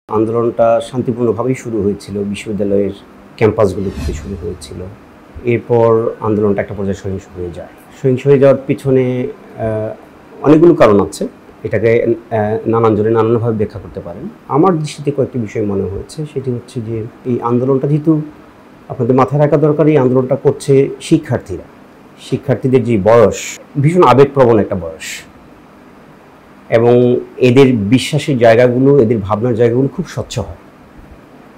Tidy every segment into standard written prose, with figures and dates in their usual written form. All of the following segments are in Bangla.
আন্দোলনটা শান্তিপূর্ণভাবেই শুরু হয়েছিল, বিশ্ববিদ্যালয়ের ক্যাম্পাসগুলো থেকে শুরু হয়েছিল। এরপর আন্দোলনটা একটা পর্যায়ে সহিংস হয়ে যায়। সহিংস হয়ে যাওয়ার পিছনে অনেকগুলো কারণ আছে, এটাকে নানান জনে নানানভাবে ব্যাখ্যা করতে পারেন। আমার দৃষ্টিতে কয়েকটি বিষয় মনে হয়েছে, সেটি হচ্ছে যে এই আন্দোলনটা যেহেতু আপনাদের মাথায় রাখা দরকার, এই আন্দোলনটা করছে শিক্ষার্থীদের যে বয়স ভীষণ আবেগপ্রবণ একটা বয়স, এবং এদের বিশ্বাসের জায়গাগুলো, এদের ভাবনার জায়গাগুলো খুব স্বচ্ছ হয়।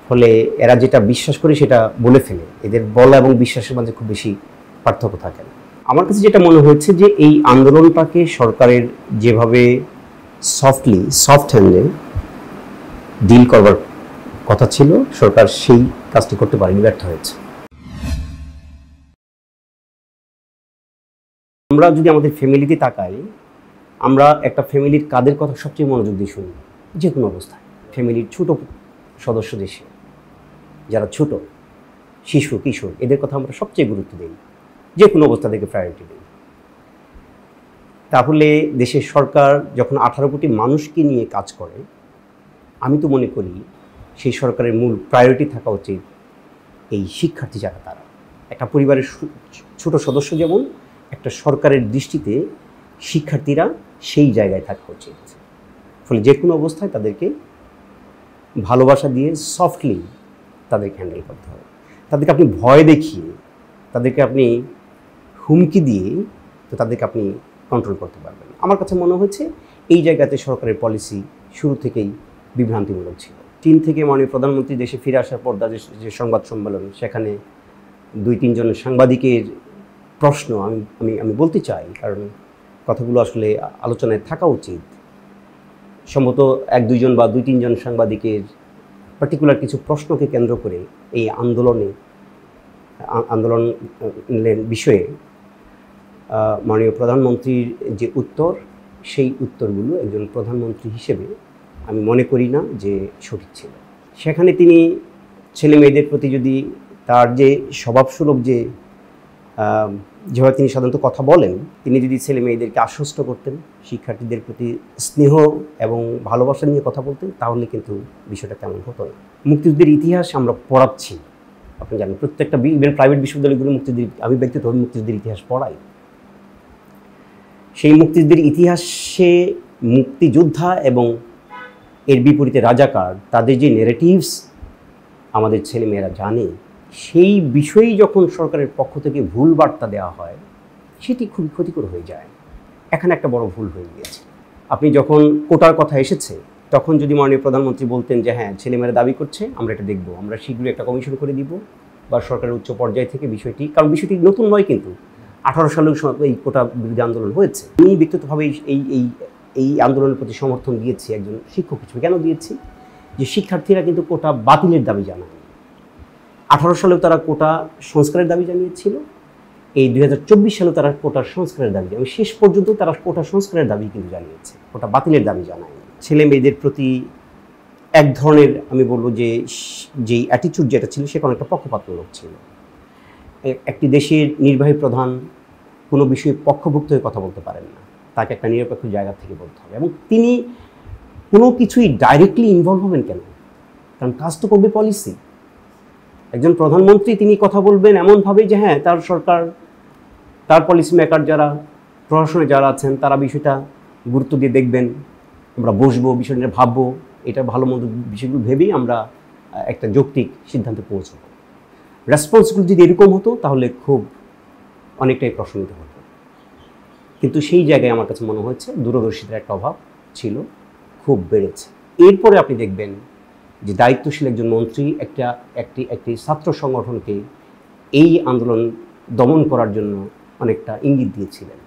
ফলে এরা যেটা বিশ্বাস করে সেটা বলে ফেলে, এদের বলা এবং বিশ্বাসের মাঝে খুব বেশি পার্থক্য থাকে না। আমার কাছে যেটা মনে হয়েছে যে এই আন্দোলনটাকে সরকারের যেভাবে সফট হ্যান্ডে ডিল করবার কথা ছিল, সরকার সেই কাজটি করতে পারেনি, ব্যর্থ হয়েছে। আমরা যদি আমাদের ফ্যামিলিতে তাকাই, আমরা একটা ফ্যামিলির কাদের কথা সবচেয়ে মনোযোগ দিয়ে শুনি যে কোনো অবস্থায়। ফ্যামিলির ছোট সদস্য দেশে যারা ছোট, শিশু কিশোর, এদের কথা আমরা সবচেয়ে গুরুত্ব দিই, যে কোনো অবস্থা থেকে প্রায়োরিটি দিই। তাহলে দেশের সরকার যখন 18 কোটি মানুষকে নিয়ে কাজ করে, আমি তো মনে করি সেই সরকারের মূল প্রায়োরিটি থাকা উচিত এই শিক্ষার্থী যারা, তারা একটা পরিবারের ছোট সদস্য, যেমন একটা সরকারের দৃষ্টিতে শিক্ষার্থীরা সেই জায়গায় থাকা উচিত। ফলে যে কোনো অবস্থায় তাদেরকে ভালোবাসা দিয়ে সফটলি তাদেরকে হ্যান্ডেল করতে হবে। তাদেরকে আপনি ভয় দেখিয়ে, তাদেরকে আপনি হুমকি দিয়ে তো তাদেরকে আপনি কন্ট্রোল করতে পারবেন। আমার কাছে মনে হয়েছে এই জায়গাতে সরকারের পলিসি শুরু থেকেই বিভ্রান্তিমূলক ছিল। চীন থেকে মাননীয় প্রধানমন্ত্রী দেশে ফিরে আসার পর যে সংবাদ সম্মেলন, সেখানে 2-3 জন সাংবাদিকের প্রশ্ন আমি বলতে চাই, কারণ কথাগুলো আসলে আলোচনায় থাকা উচিত। সম্ভবত 1-2 জন বা 2-3 জন সাংবাদিকের পার্টিকুলার কিছু প্রশ্নকে কেন্দ্র করে এই আন্দোলনের বিষয়ে মাননীয় প্রধানমন্ত্রীর যে উত্তর, সেই উত্তরগুলো একজন প্রধানমন্ত্রী হিসেবে আমি মনে করি না যে সঠিক ছিল। সেখানে তিনি ছেলে মেয়েদের প্রতি যদি তার যে স্বভাবসুলভ যেভাবে তিনি সাধারণত কথা বলেন, তিনি যদি ছেলে মেয়েদেরকে আশ্বস্ত করতেন, শিক্ষার্থীদের প্রতি স্নেহ এবং ভালোবাসা নিয়ে কথা বলতেন, তাহলে কিন্তু বিষয়টা তেমন হতো না। মুক্তিযুদ্ধের ইতিহাস আমরা পড়াচ্ছি, আপনি জানেন, প্রত্যেকটা ইভেন প্রাইভেট বিশ্ববিদ্যালয়গুলো আমি ব্যক্তিগতভাবে মুক্তিযুদ্ধের ইতিহাস পড়াই। সেই মুক্তিযুদ্ধের ইতিহাসে মুক্তিযোদ্ধা এবং এর বিপরীতে রাজাকার, তাদের যে নেরেটিভস আমাদের ছেলেমেয়েরা জানে, সেই বিষয়েই যখন সরকারের পক্ষ থেকে ভুল বার্তা দেওয়া হয়, সেটি খুবই ক্ষতিকর হয়ে যায়। এখানে একটা বড় ভুল হয়ে গিয়েছে। আপনি যখন কোটার কথা এসেছে, তখন যদি মাননীয় প্রধানমন্ত্রী বলতেন যে হ্যাঁ, ছেলেমেয়েরা দাবি করছে, আমরা এটা দেখব, আমরা শীঘ্রই একটা কমিশন করে দিব, বা সরকারের উচ্চ পর্যায় থেকে বিষয়টি, কারণ বিষয়টি নতুন নয়, কিন্তু 18 সালেও এই কোটা বিরোধী আন্দোলন হয়েছে। আমি ব্যক্তিগতভাবে এই আন্দোলনের প্রতি সমর্থন দিয়েছি একজন শিক্ষক হিসেবে। কেন দিয়েছি? যে শিক্ষার্থীরা কিন্তু কোটা বাতিলের দাবি জানায়। 18 সালেও তারা কোটা সংস্কারের দাবি জানিয়েছিল, এই 2024 সালেও তারা কোটার সংস্কারের দাবি, এবং শেষ পর্যন্ত তারা কোটা সংস্কারের দাবি কিন্তু জানিয়েছে, কোটা বাতিলের দাবি জানায়। ছেলে মেয়েদের প্রতি এক ধরনের, আমি বলবো যে যেই অ্যাটিটিউড যেটা ছিল, সেটা অনেকটা পক্ষপাতমূলক ছিল। একটি দেশের নির্বাহী প্রধান কোনো বিষয়ে পক্ষভুক্ত হয়ে কথা বলতে পারেন না, তাকে একটা নিরপেক্ষ জায়গা থেকে বলতে হবে। এবং তিনি কোনো কিছুই ডাইরেক্টলি ইনভলভ হবেন কেন? কারণ কাজ তো করবে পলিসি। একজন প্রধানমন্ত্রী তিনি কথা বলবেন এমনভাবে যে হ্যাঁ, তার সরকার, তার পলিসি মেকার যারা, প্রশাসনে যারা আছেন, তারা বিষয়টা গুরুত্ব দিয়ে দেখবেন, আমরা বসবো, বিষয়টা ভাববো, এটা ভালো মন্দ বিষয়গুলো ভেবেই আমরা একটা যৌক্তিক সিদ্ধান্তে পৌঁছবো। রেসপন্সিবল যদি এরকম হতো, তাহলে খুব অনেকটাই প্রশমিত হতো। কিন্তু সেই জায়গায় আমার কাছে মনে হচ্ছে দূরদর্শিতার একটা অভাব ছিল, খুব বেড়েছে। এরপরে আপনি দেখবেন যে দায়িত্বশীল একজন মন্ত্রী একটি ছাত্র সংগঠনকে এই আন্দোলন দমন করার জন্য অনেকটা ইঙ্গিত দিয়েছিলেন,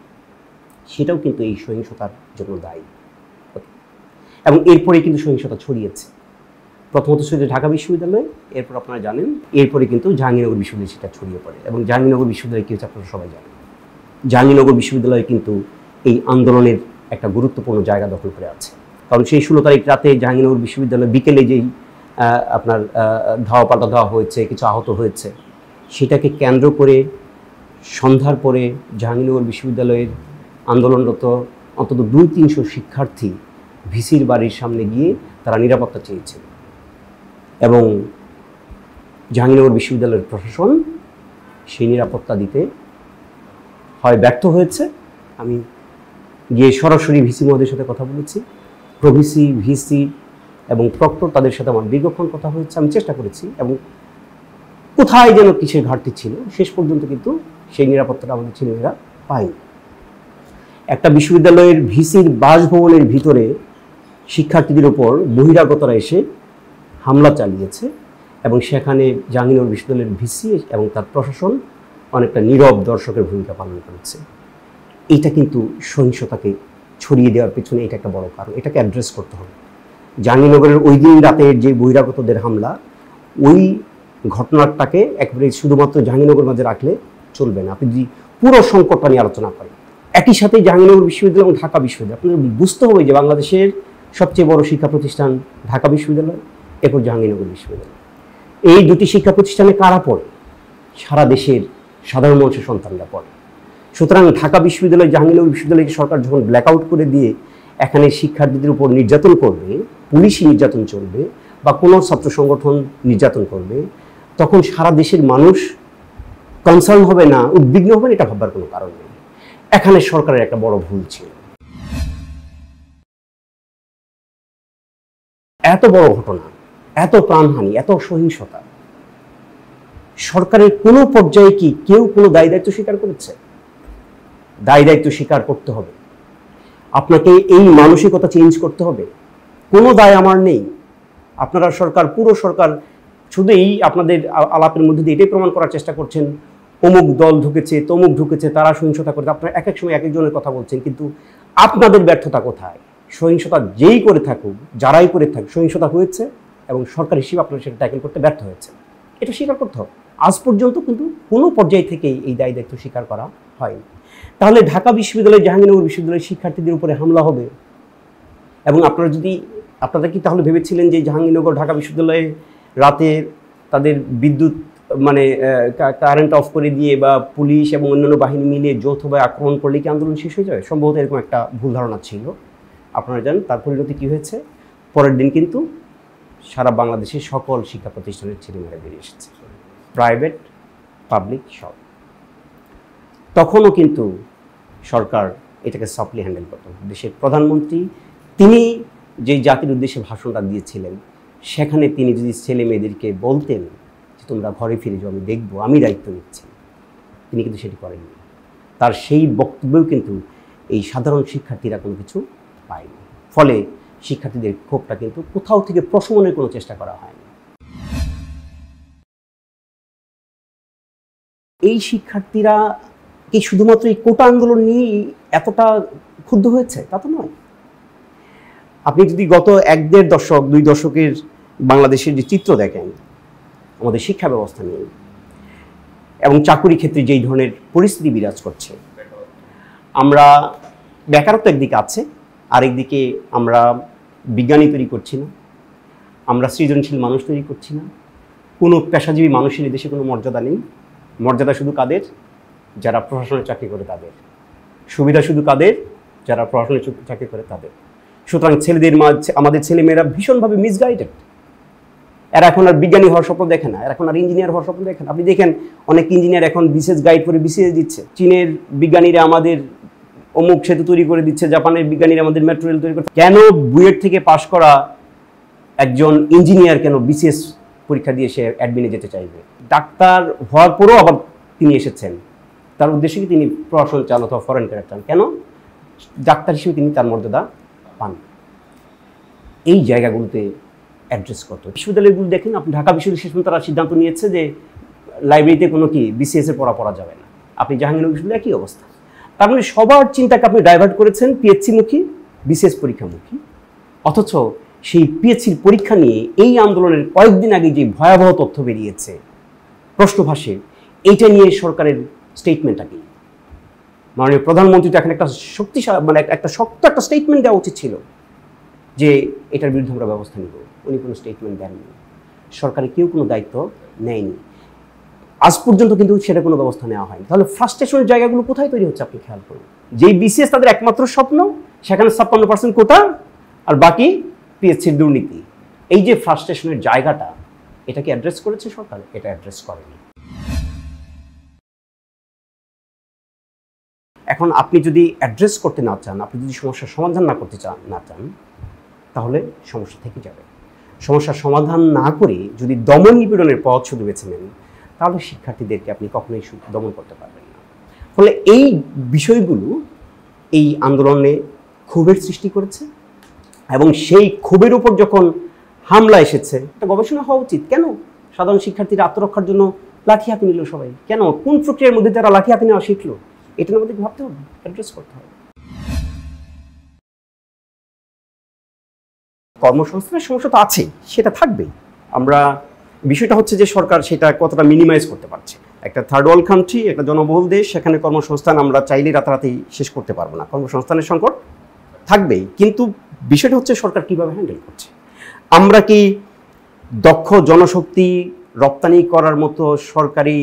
সেটাও কিন্তু এই সহিংসতার জন্য দায়ী। এবং এরপরে কিন্তু সহিংসতা ছড়িয়েছে, প্রথমত ছিল ঢাকা বিশ্ববিদ্যালয়, এরপর আপনারা জানেন এরপরে কিন্তু জাহাঙ্গীরনগর বিশ্ববিদ্যালয় সেটা ছড়িয়ে পড়ে। এবং জাহাঙ্গীরনগর বিশ্ববিদ্যালয় কী হচ্ছে আপনারা সবাই জানেন। জাহাঙ্গীরনগর বিশ্ববিদ্যালয় কিন্তু এই আন্দোলনের একটা গুরুত্বপূর্ণ জায়গা দখল করে আছে, কারণ সেই 16 তারিখ রাতে জাহাঙ্গীরনগর বিশ্ববিদ্যালয় বিকেলে যেই আপনার ধাওয়া পাল্টা দেওয়া হয়েছে, কিছু আহত হয়েছে, সেটাকে কেন্দ্র করে সন্ধ্যার পরে জাহাঙ্গীরনগর বিশ্ববিদ্যালয়ের আন্দোলনরত অন্তত 200-300 শিক্ষার্থী ভিসির বাড়ির সামনে গিয়ে তারা নিরাপত্তা চেয়েছিল। এবং জাহাঙ্গীরনগর বিশ্ববিদ্যালয়ের প্রশাসন সেই নিরাপত্তা দিতে হয় ব্যর্থ হয়েছে। আমি গিয়ে সরাসরি ভিসি মহোদয়ের সাথে কথা বলেছি, প্রভিসি, ভিসি এবং প্রক্টর, তাদের সাথে আমার দীর্ঘক্ষণ কথা হয়েছে। আমি চেষ্টা করেছি এবং কোথায় যেন কিসের ঘাটতি ছিল, শেষ পর্যন্ত কিন্তু সেই নিরাপত্তাটা আমাদের ছেলেমেয়েরা পায়নি। একটা বিশ্ববিদ্যালয়ের ভিসির বাসভবনের ভিতরে শিক্ষার্থীদের উপর বহিরাগতরা এসে হামলা চালিয়েছে এবং সেখানে জাহাঙ্গীরনগর বিশ্ববিদ্যালয়ের ভিসি এবং তার প্রশাসন অনেকটা নীরব দর্শকের ভূমিকা পালন করেছে। এইটা কিন্তু সহিংসতাকে ছড়িয়ে দেওয়ার পেছনে এটা একটা বড় কারণ। এটাকে অ্যাড্রেস করতে হবে। জাহাঙ্গীরনগরের ওই দিন রাতের যে বহিরাগতদের হামলা, ওই ঘটনাটাকে একবারে শুধুমাত্র জাহাঙ্গীরনগর মাঝে রাখলে চলবে না। আপনি যদি পুরো সংকটটা নিয়ে আলোচনা করেন, একই সাথে জাহাঙ্গীরনগর বিশ্ববিদ্যালয় এবং ঢাকা বিশ্ববিদ্যালয়, আপনাদের বুঝতে হবে যে বাংলাদেশের সবচেয়ে বড় শিক্ষা প্রতিষ্ঠান ঢাকা বিশ্ববিদ্যালয়, এরপর জাহাঙ্গীরনগর বিশ্ববিদ্যালয়। এই দুটি শিক্ষা প্রতিষ্ঠানে কারা পড়ে? সারা দেশের সাধারণ মানুষের সন্তানরা পড়ে। সুতরাং ঢাকা বিশ্ববিদ্যালয়, জাহাঙ্গীরনগর বিশ্ববিদ্যালয়কে সরকার যখন ব্ল্যাকআউট করে দিয়ে এখানে শিক্ষার্থীদের উপর নির্যাতন করবে, পুলিশি নির্যাতন চলবে বা কোনো ছাত্র সংগঠন নির্যাতন করবে, তখন সারা দেশের মানুষ কনসার্ন হবে না, উদ্বিগ্ন হবে না, এটা ভাববার কোনো কারণ নেই। এখানে সরকারের একটা বড় ভুল ছিল। এত বড় ঘটনা, এত প্রাণহানি, এত সহিংসতা, সরকারের কোনো পর্যায়ে কি কেউ কোনো দায় দায়িত্ব স্বীকার করেছে? দায় দায়িত্ব স্বীকার করতে হবে। আপনাকে এই মানসিকতা চেঞ্জ করতে হবে। কোনো দায় আমার নেই। আপনারা সরকার, পুরো সরকার শুধু এই আপনাদের আলাপের মধ্যে দিয়ে এটাই প্রমাণ করার চেষ্টা করছেন অমুক দল ঢুকেছে, তমুক ঢুকেছে, তারা সহিংসতা করছে। আপনারা এক এক সময় এক একজনের কথা বলছেন, কিন্তু আপনাদের ব্যর্থতা কোথায়? সহিংসতা যেই করে থাকুক, যারাই করে থাকুক, সহিংসতা হয়েছে এবং সরকার হিসেবে আপনারা সেটা ট্যাকেল করতে ব্যর্থ হয়েছে। এটা স্বীকার করতে হবে। আজ পর্যন্ত কিন্তু কোনো পর্যায় থেকেই এই দায় দায়িত্ব স্বীকার করা হয়নি। তাহলে ঢাকা বিশ্ববিদ্যালয়, জাহাঙ্গীরনগর বিশ্ববিদ্যালয়ের শিক্ষার্থীদের উপরে হামলা হবে এবং আপনারা কি তাহলে ভেবেছিলেন যে জাহাঙ্গীরনগর ঢাকা বিশ্ববিদ্যালয়ে রাতে তাদের বিদ্যুৎ কারেন্ট অফ করে দিয়ে বা পুলিশ এবং অন্যান্য বাহিনী মিলিয়ে যৌথভাবে আক্রমণ করলে কি আন্দোলন শেষ হয়ে যাবে? সম্ভবত এরকম একটা ভুল ধারণা ছিল। আপনারা জানেন তার পরিণতি কী হয়েছে? পরের দিন কিন্তু সারা বাংলাদেশের সকল শিক্ষা প্রতিষ্ঠানের ছেলেমেয়েরা বেরিয়ে এসেছে, প্রাইভেট, পাবলিক সব। তখনও কিন্তু সরকার এটাকে সফটলি হ্যান্ডেল করত। দেশের প্রধানমন্ত্রী তিনি যেই জাতির উদ্দেশ্যে ভাষণটা দিয়েছিলেন, সেখানে তিনি যদি ছেলে মেয়েদেরকে বলতেন যে তোমরা ঘরে ফিরে যাও, আমি দেখবো, আমি দায়িত্ব নিচ্ছি, তিনি কিন্তু সেটি করেননি। তার সেই বক্তব্যেও কিন্তু এই সাধারণ শিক্ষার্থীরা কোনো কিছু পায়নি। ফলে শিক্ষার্থীদের ক্ষোভটা কিন্তু কোথাও থেকে প্রশমনের কোনো চেষ্টা করা হয়নি। এই শিক্ষার্থীরা কি শুধুমাত্র এই কোটা আন্দোলন নিয়েই এতটা ক্ষুব্ধ হয়েছে? তা তো নয়। আপনি যদি গত 1-1.5 দশক, 2 দশকের বাংলাদেশের যে চিত্র দেখেন আমাদের শিক্ষা ব্যবস্থা নিয়ে এবং চাকুরি ক্ষেত্রে যেই ধরনের পরিস্থিতি বিরাজ করছে, আমরা বেকারত্ব একদিকে আছে, আরেকদিকে আমরা বিজ্ঞানী তৈরি করছি না, আমরা সৃজনশীল মানুষ তৈরি করছি না, কোনো পেশাজীবী মানুষের দেশে কোনো মর্যাদা নেই। মর্যাদা শুধু কাদের? যারা প্রশাসনে চাকরি করে তাদের। সুবিধা শুধু কাদের? যারা প্রশাসনে চাকরি করে তাদের। সুতরাং ছেলেদের আমাদের ছেলেমেয়েরা ভীষণভাবে মিসগাইডেড। এরা এখন আর বিজ্ঞানী হওয়ার স্বপ্ন দেখে না, এরা এখন আর ইঞ্জিনিয়ার হওয়ার স্বপ্ন দেখেন। আপনি দেখেন অনেক ইঞ্জিনিয়ার এখন বিশেষ গাইড করে বিসিএস দিচ্ছে। চীনের বিজ্ঞানীরা আমাদের অমুক সেতু তৈরি করে দিচ্ছে, জাপানের বিজ্ঞানীরা আমাদের মেট্রো রেল তৈরি করছে। কেন বুয়েট থেকে পাশ করা একজন ইঞ্জিনিয়ার কেন বিসিএস পরীক্ষা দিয়ে সে অ্যাডমিনে যেতে চাইবে? ডাক্তার হওয়ার পরেও আবার তিনি এসেছেন, তার উদ্দেশ্যে কি তিনি প্রশাসন চান অথবা ফরেন ক্যারেক্টার? কেন? ডাক্তার হিসেবে তিনি তার মর্যাদা পান। এই জায়গাগুলোতে অ্যাড্রেস করতে হবে। বিশ্ববিদ্যালয়গুলো দেখেন, আপনি ঢাকা বিশ্ববিদ্যালয় শেষ পর্যন্ত তারা সিদ্ধান্ত নিয়েছে যে লাইব্রেরিতে কোনো কি বিসিএসের পড়া যাবে না। আপনি জাহাঙ্গীরনগর বিশ্ববিদ্যালয় একই অবস্থা। তার মানে সবার চিন্তাকে আপনি ডাইভার্ট করেছেন পিএইচসিমুখী, বিসিএস পরীক্ষামুখী। অথচ সেই পিএইচসির পরীক্ষা নিয়ে এই আন্দোলনের কয়েকদিন আগে যে ভয়াবহ তথ্য বেরিয়েছে প্রশ্নভাসে, এইটা নিয়ে সরকারের স্টেটমেন্টটা কি? মাননীয় প্রধানমন্ত্রী তো এখন একটা শক্তিশালী একটা শক্ত একটা স্টেটমেন্ট দেওয়া উচিত ছিল যে এটার বিরুদ্ধে আমরা ব্যবস্থা নিব। উনি কোনো স্টেটমেন্ট দেননি। সরকারের কেউ কোনো দায়িত্ব নেয়নি। আজ পর্যন্ত কিন্তু সেটা কোনো ব্যবস্থা নেওয়া হয়নি। তাহলে ফ্রাস্ট্রেশনের জায়গাগুলো কোথায় তৈরি হচ্ছে আপনি খেয়াল করুন। যেই বিসিএস তাদের একমাত্র স্বপ্ন, সেখানে 56% কোটা আর বাকি পিএইচসির দুর্নীতি। এই যে ফ্রাস্ট্রেশনের জায়গাটা, এটা কি অ্যাড্রেস করেছে সরকার? এটা অ্যাড্রেস করেনি। এখন আপনি যদি অ্যাড্রেস করতে না চান, আপনি যদি সমস্যার সমাধান না করতে না চান, তাহলে সমস্যা থেকে যাবে। সমস্যার সমাধান না করে যদি দমন নিপীড়নের পথ শুধু বেছে নেন, তাহলে শিক্ষার্থীদেরকে আপনি কখনোই দমন করতে পারবেন না। ফলে এই বিষয়গুলো এই আন্দোলনে ক্ষোভের সৃষ্টি করেছে, এবং সেই ক্ষোভের উপর যখন হামলা এসেছে, একটা গবেষণা হওয়া উচিত। কেন সাধারণ শিক্ষার্থীরা আত্মরক্ষার জন্য লাঠি হাতে নিল? সবাই কেন, কোন প্রক্রিয়ার মধ্যে তারা লাঠি হাতে নেওয়া শিখলো? এটার মধ্যে ভাবতে হবে, অ্যাড্রেস করতে হবে। কর্মসংস্থানের সমস্যা তো আছেই, সেটা থাকবেই। আমরা বিষয়টা হচ্ছে যে সরকার সেটা কতটা মিনিমাইজ করতে পারছে। একটা থার্ড ওয়ার্ল্ড কান্ট্রি, একটা জনবহুল দেশ, সেখানে কর্মসংস্থান আমরা চাইলে রাতারাতি শেষ করতে পারবো না। কর্মসংস্থানের সংকট থাকবেই, কিন্তু বিষয়টা হচ্ছে সরকার কিভাবে হ্যান্ডেল করছে। আমরা কি দক্ষ জনশক্তি রপ্তানি করার মতো সরকারি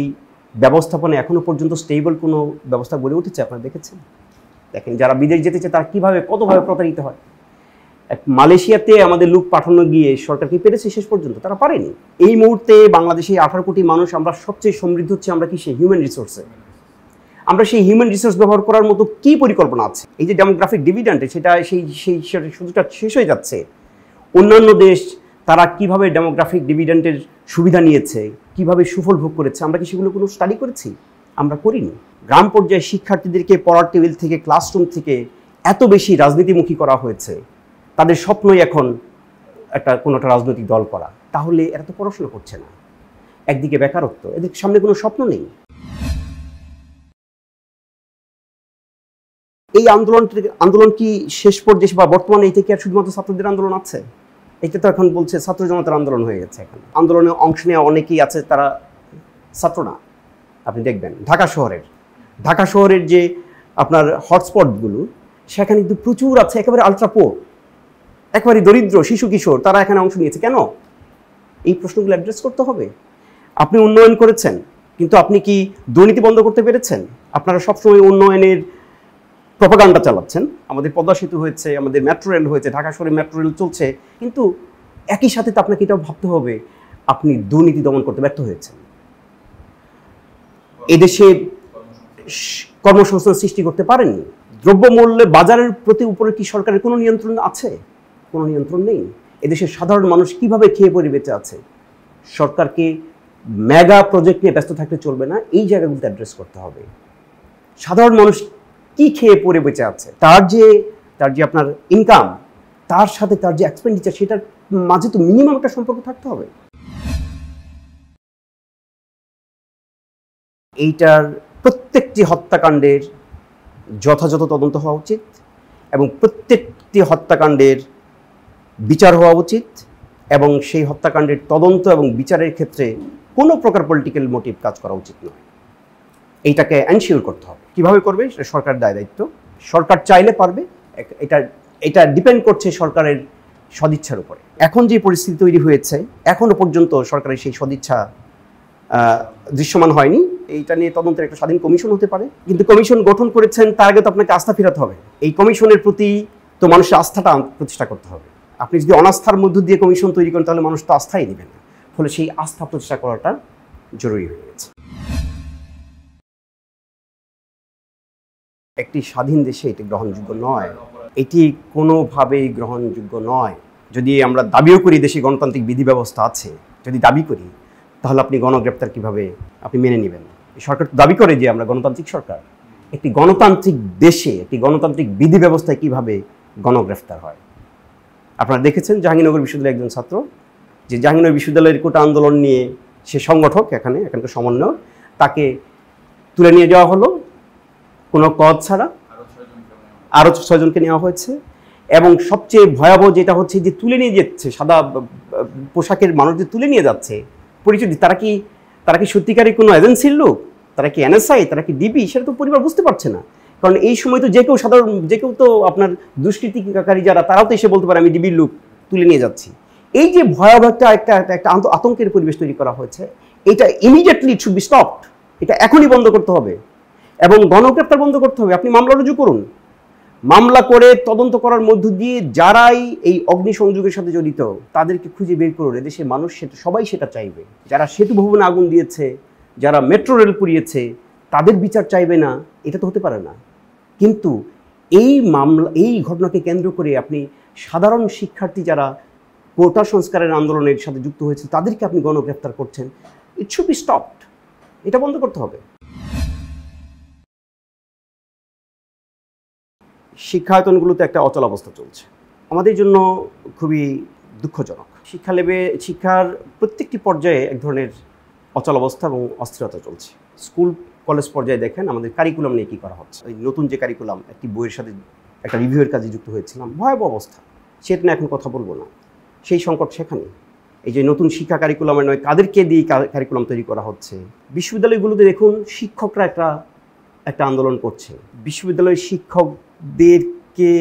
ব্যবস্থাপনা এখনো পর্যন্ত স্টেবল কোনো ব্যবস্থা গড়ে উঠেছে? আপনারা দেখেছেন? দেখেন, যারা বিদেশ যেতে চায় তারা কীভাবে কতভাবে প্রতারিত হয়। মালয়েশিয়াতে আমাদের লোক পাঠানো গিয়ে সরকার কি পেরেছে শেষ পর্যন্ত? তারা পারেনি। এই মুহূর্তে বাংলাদেশে 18 কোটি মানুষ, আমরা সবচেয়ে সমৃদ্ধ হচ্ছে আমরা কি সেই হিউম্যান রিসোর্সে। আমরা সেই হিউম্যান রিসোর্স ব্যবহার করার মতো কি পরিকল্পনা আছে? এই যে ডেমোগ্রাফিক ডিভিডেন্ড, সেটা সেই সুযোগটা শেষ হয়ে যাচ্ছে। অন্যান্য দেশ তারা কিভাবে ডেমোগ্রাফিক ডিভিডেন্ডের সুবিধা নিয়েছে, কিভাবে সুফল ভোগ করেছে, আমরা কি সেগুলো কোনো স্টাডি করেছি? আমরা করিনি। গ্রাম পর্যায়ে শিক্ষার্থীদেরকে পড়ার টেবিল থেকে, ক্লাসরুম থেকে এত বেশি রাজনীতিমুখী করা হয়েছে। তাদের স্বপ্নই এখন কোনো একটা রাজনৈতিক দল করা। তাহলে এরা তো পড়াশোনা করছে না, একদিকে বেকারত্ব, এদের সামনে কোনো স্বপ্ন নেই। এই আন্দোলন কি শেষ পর্যায়ে বা বর্তমানে এই থেকে আর শুধুমাত্র ছাত্রদের আন্দোলন আছে? এটা তো এখন বলছে ছাত্র জনতার আন্দোলন হয়ে গেছে। এখন আন্দোলনে অংশ নেওয়া অনেকেই আছে, তারা ছাত্র না। আপনি দেখবেন ঢাকা শহরের যে আপনার হটস্পটগুলো, সেখানে কিন্তু প্রচুর আছে একেবারে আলট্রা পোর, একেবারে দরিদ্র শিশু কিশোর, তারা এখানে অংশ নিয়েছে। কেন? এই প্রশ্নগুলো অ্যাড্রেস করতে হবে। আপনি উন্নয়ন করেছেন, কিন্তু আপনি কি দুর্নীতি বন্ধ করতে পেরেছেন? আপনারা সবসময় উন্নয়নের প্রপাগান্ডা চালাচ্ছেন। আমাদের পদ্মা সেতু হয়েছে, আমাদের মেট্রো রেল হয়েছে, ঢাকা শহরে মেট্রো রেল চলছে, কিন্তু একই সাথে তো আপনাকে এটাও ভাবতে হবে আপনি দুর্নীতি দমন করতে ব্যর্থ হয়েছেন। এদেশে কর্মসংস্থান সৃষ্টি করতে পারেননি। দ্রব্যমূল্যে বাজারের প্রতি উপরে কি সরকারের কোনো নিয়ন্ত্রণ আছে? কোনো নিয়ন্ত্রণ নেই। এদেশের সাধারণ মানুষ কিভাবে খেয়ে পরে বেঁচে আছে? সরকারকে মেগা প্রজেক্ট নিয়ে ব্যস্ত থাকলে চলবে না, এই জায়গাগুলোতে অ্যাড্রেস করতে হবে। সাধারণ মানুষ কি খেয়ে পরে বেঁচে আছে, তার যে আপনার ইনকাম, তার সাথে তার যে এক্সপেন্ডিচার, সেটার মাঝে তো মিনিমাম একটা সম্পর্ক থাকতে হবে। এইটার প্রত্যেকটি হত্যাকাণ্ডের যথাযথ তদন্ত হওয়া উচিত, এবং প্রত্যেকটি হত্যাকাণ্ডের বিচার হওয়া উচিত, এবং সেই হত্যাকাণ্ডের তদন্ত এবং বিচারের ক্ষেত্রে কোনো প্রকার পলিটিক্যাল মোটিভ কাজ করা উচিত নয়। এইটাকে এনশিওর করতে হবে। কীভাবে করবে সেটা সরকারের দায়িত্ব। সরকার চাইলে পারবে, এটা ডিপেন্ড করছে সরকারের সদিচ্ছার উপরে। এখন যে পরিস্থিতি তৈরি হয়েছে, এখনও পর্যন্ত সরকারের সেই সদিচ্ছা দৃশ্যমান হয়নি। এইটা নিয়ে তদন্তের একটা স্বাধীন কমিশন হতে পারে, কিন্তু কমিশন গঠন করেছেন, তার আগে তো আপনাকে আস্থা ফেরাতে হবে। এই কমিশনের প্রতি তো মানুষের আস্থাটা প্রতিষ্ঠা করতে হবে। আপনি যদি অনাস্থার মধ্য দিয়ে কমিশন তৈরি করেন, তাহলে মানুষ তো আস্থাই নেবে না। ফলে সেই আস্থা প্রতিষ্ঠা করাটা জরুরি হয়ে গেছে। একটি স্বাধীন দেশে এটি গ্রহণযোগ্য নয়, এটি কোনোভাবেই গ্রহণযোগ্য নয়। যদি আমরা দাবিও করি দেশে গণতান্ত্রিক বিধি ব্যবস্থা আছে, যদি দাবি করি, তাহলে আপনি গণগ্রেপ্তার কিভাবে আপনি মেনে নেবেন? সরকার দাবি করে যে আমরা গণতান্ত্রিক সরকার। একটি গণতান্ত্রিক দেশে, একটি গণতান্ত্রিক বিধি ব্যবস্থায় কিভাবে গণগ্রেফতার হয়? আপনারা দেখেছেন জাহাঙ্গীরনগর বিশ্ববিদ্যালয়ের একজন ছাত্র, যে জাহাঙ্গীরনগর বিশ্ববিদ্যালয়ের কোটা আন্দোলন নিয়ে সে সংগঠক, এখানকার সমন্বয়, তাকে তুলে নিয়ে যাওয়া হলো কোনো কদ ছাড়া। আরও 6 জনকে নেওয়া হয়েছে, এবং সবচেয়ে ভয়াবহ যেটা হচ্ছে যে তুলে নিয়ে যাচ্ছে, সাদা পোশাকের মানুষদের তুলে নিয়ে যাচ্ছে পরিচয়। তারা কি সত্যিকারই কোনো এজেন্সির লোক? তারা কি এনএসআই? তারা কি ডিবি? সেটা তো পরিবার বুঝতে পারছে না। কারণ এই সময় তো যে কেউ তো আপনার দুষ্কৃতিকারী যারা, তারাও তো এসে বলতে পারে আমি ডিবির লোক, তুলে নিয়ে যাচ্ছি। এই যে ভয়াবহ একটা আতঙ্কের পরিবেশ তৈরি করা হয়েছে, এটা immediately it should be stopped. এটা এখনই বন্ধ করতে হবে, এবং গণগ্রেপ্তার বন্ধ করতে হবে। আপনি মামলা রুজু করুন, মামলা করে তদন্ত করার মধ্য দিয়ে যারাই এই অগ্নিসংযোগের সাথে জড়িত তাদেরকে খুঁজে বের করে দেশের মানুষ সেটা সবাই সেটা চাইবে। যারা সেতু ভবনে আগুন দিয়েছে, যারা মেট্রো রেল পুড়িয়েছে, তাদের বিচার চাইবে না, এটা তো হতে পারে না। কিন্তু এই মামলা, এই ঘটনাকে কেন্দ্র করে আপনি সাধারণ শিক্ষার্থী যারা কোটা সংস্কারের আন্দোলনের সাথে যুক্ত হয়েছে তাদেরকে আপনি গণগ্রেফতার করছেন। It should be stopped. এটা বন্ধ করতে হবে। শিক্ষায়তনগুলোতে একটা অচল অবস্থা চলছে, আমাদের জন্য খুবই দুঃখজনক। শিক্ষার প্রত্যেকটি পর্যায়ে এক ধরনের অচল অবস্থা এবং অস্থিরতা চলছে। স্কুল কলেজ পর্যায়ে দেখেন আমাদের কারিকুলাম নিয়ে কী করা হচ্ছে। ওই নতুন যে কারিকুলাম, একটি বইয়ের সাথে একটা রিভিউয়ের কাজে যুক্ত হয়েছিলাম, ভয়াবহ অবস্থা। সেটা নিয়ে এখন কথা বলবো না, সেই সংকট সেখানে। এই যে নতুন শিক্ষা কারিকুলামের নয়, কাদেরকে দিয়ে কারিকুলাম তৈরি করা হচ্ছে। বিশ্ববিদ্যালয়গুলোতে দেখুন শিক্ষকরা একটা আন্দোলন করছে। বিশ্ববিদ্যালয়ের শিক্ষকদেরকে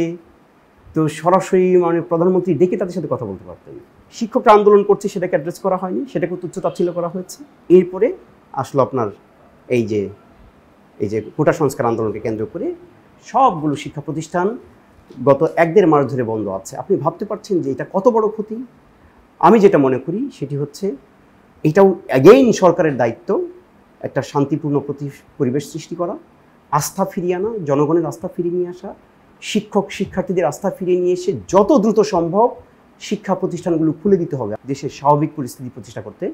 তো সরাসরি মানে প্রধানমন্ত্রী ডেকে তাদের সাথে কথা বলতে পারতেন। শিক্ষকরা আন্দোলন করছে, সেটাকে অ্যাড্রেস করা হয়নি, সেটাকে তুচ্ছ-তাচ্ছিল্য করা হয়েছে। এরপরে আসলো আপনার এই যে কোটা সংস্কার আন্দোলনকে কেন্দ্র করে সবগুলো শিক্ষা প্রতিষ্ঠান গত 1-1.5 মাস ধরে বন্ধ আছে। আপনি ভাবতে পারছেন যে এটা কত বড় ক্ষতি। আমি যেটা মনে করি সেটি হচ্ছে এটাও অ্যাগেইন সরকারের দায়িত্ব একটা শান্তিপূর্ণ পরিবেশ সৃষ্টি করা, আস্থা ফিরিয়ে আনা, জনগণের আস্থা ফিরিয়ে নিয়ে আসা, শিক্ষক শিক্ষার্থীদের আস্থা ফিরিয়ে নিয়ে এসে যত দ্রুত সম্ভব শিক্ষা প্রতিষ্ঠানগুলো খুলে দিতে হবে। দেশের স্বাভাবিক পরিস্থিতি প্রতিষ্ঠা করতে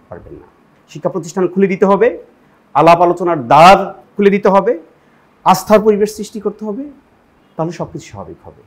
পারবেন না। শিক্ষা প্রতিষ্ঠান খুলে দিতে হবে, আলাপ আলোচনার দ্বার খুলে দিতে হবে, আস্থার পরিবেশ সৃষ্টি করতে হবে, তাহলে সব কিছু স্বাভাবিক হবে।